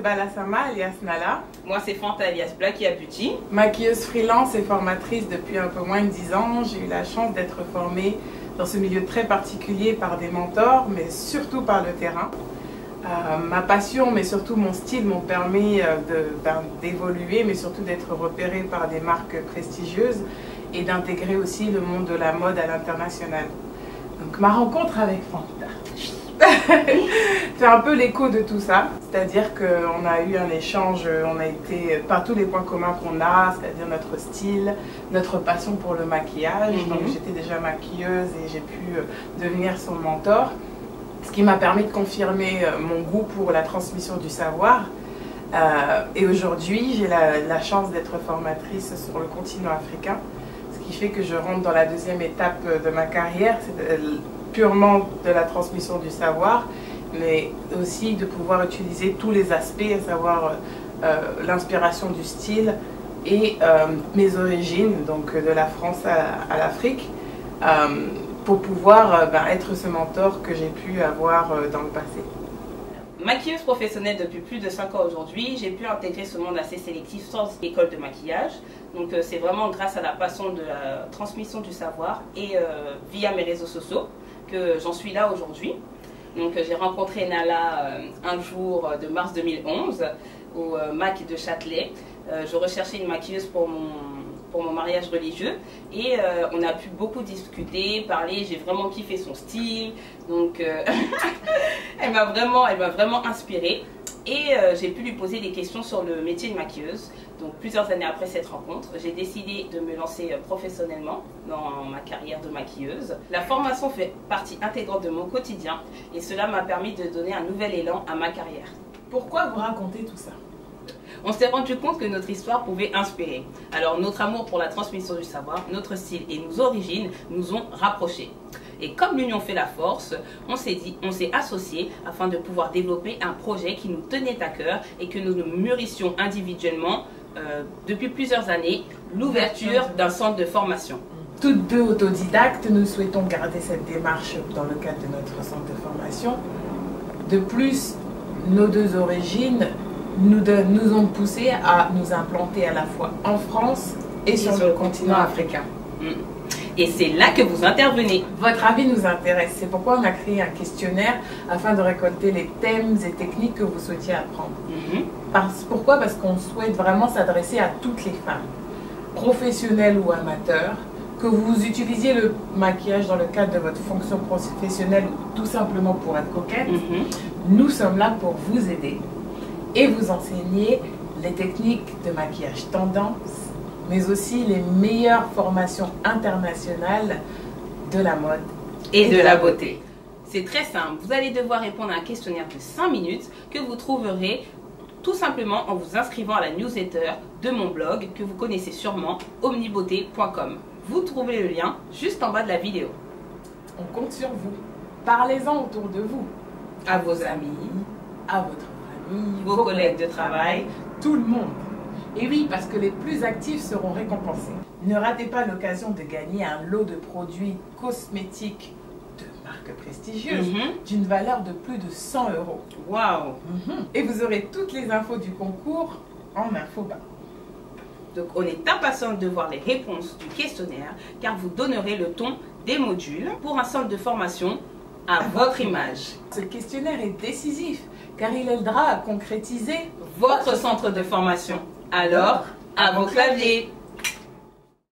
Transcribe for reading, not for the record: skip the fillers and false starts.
Bala Sama alias Nala. Moi c'est Fanta alias Blacky Beauty. Maquilleuse freelance et formatrice depuis un peu moins de 10 ans. J'ai eu la chance d'être formée dans ce milieu très particulier par des mentors, mais surtout par le terrain. Ma passion, mais surtout mon style, m'ont permis d'évoluer, mais surtout d'être repérée par des marques prestigieuses et d'intégrer aussi le monde de la mode à l'international. Donc ma rencontre avec Fanta fait un peu l'écho de tout ça, c'est-à-dire qu'on a eu un échange, on a été par tous les points communs qu'on a, c'est-à-dire notre style, notre passion pour le maquillage. Donc j'étais déjà maquilleuse et j'ai pu devenir son mentor, ce qui m'a permis de confirmer mon goût pour la transmission du savoir. Et aujourd'hui, j'ai la chance d'être formatrice sur le continent africain, ce qui fait que je rentre dans la deuxième étape de ma carrière, c'est purement de la transmission du savoir, mais aussi de pouvoir utiliser tous les aspects, à savoir l'inspiration du style et mes origines, donc de la France à l'Afrique, pour pouvoir être ce mentor que j'ai pu avoir dans le passé. Maquilleuse professionnelle depuis plus de 5 ans aujourd'hui, j'ai pu intégrer ce monde assez sélectif sans école de maquillage. Donc c'est vraiment grâce à la passion de la transmission du savoir et via mes réseaux sociaux que j'en suis là aujourd'hui. Donc j'ai rencontré Nala un jour de mars 2011 au MAC de Châtelet. Je recherchais une maquilleuse pour mon mariage religieux et on a pu beaucoup discuter, parler, j'ai vraiment kiffé son style, donc elle m'a vraiment inspirée et j'ai pu lui poser des questions sur le métier de maquilleuse. Donc plusieurs années après cette rencontre, j'ai décidé de me lancer professionnellement dans ma carrière de maquilleuse. La formation fait partie intégrante de mon quotidien et cela m'a permis de donner un nouvel élan à ma carrière. Pourquoi vous racontez tout ça? On s'est rendu compte que notre histoire pouvait inspirer. Alors notre amour pour la transmission du savoir, notre style et nos origines nous ont rapprochés. Et comme l'union fait la force, on s'est associés afin de pouvoir développer un projet qui nous tenait à cœur et que nous mûrissions individuellement depuis plusieurs années, l'ouverture d'un centre de formation. Toutes deux autodidactes, nous souhaitons garder cette démarche dans le cadre de notre centre de formation. De plus, nos deux origines nous ont poussé à nous implanter à la fois en France et sur le continent africain. Et c'est là que vous intervenez. Votre avis nous intéresse, c'est pourquoi on a créé un questionnaire afin de récolter les thèmes et techniques que vous souhaitiez apprendre. Pourquoi? Parce qu'on souhaite vraiment s'adresser à toutes les femmes, professionnelles ou amateurs, que vous utilisiez le maquillage dans le cadre de votre fonction professionnelle ou tout simplement pour être coquette. Nous sommes là pour vous aider et vous enseigner les techniques de maquillage tendance, mais aussi les meilleures formations internationales de la mode et de la beauté. C'est très simple, vous allez devoir répondre à un questionnaire de 5 minutes que vous trouverez tout simplement en vous inscrivant à la newsletter de mon blog que vous connaissez sûrement, omnibeauté.com. Vous trouvez le lien juste en bas de la vidéo. On compte sur vous. Parlez-en autour de vous, À vos amis, à votre famille, vos collègues de travail, tout le monde. Et oui, parce que les plus actifs seront récompensés. Ne ratez pas l'occasion de gagner un lot de produits cosmétiques de marques prestigieuses d'une valeur de plus de 100 €. Waouh! Et vous aurez toutes les infos du concours en info bas. Donc on est impatient de voir les réponses du questionnaire car vous donnerez le ton des modules pour un centre de formation à votre image. Ce questionnaire est décisif car il aidera à concrétiser Votre centre de formation. Alors, à vos claviers!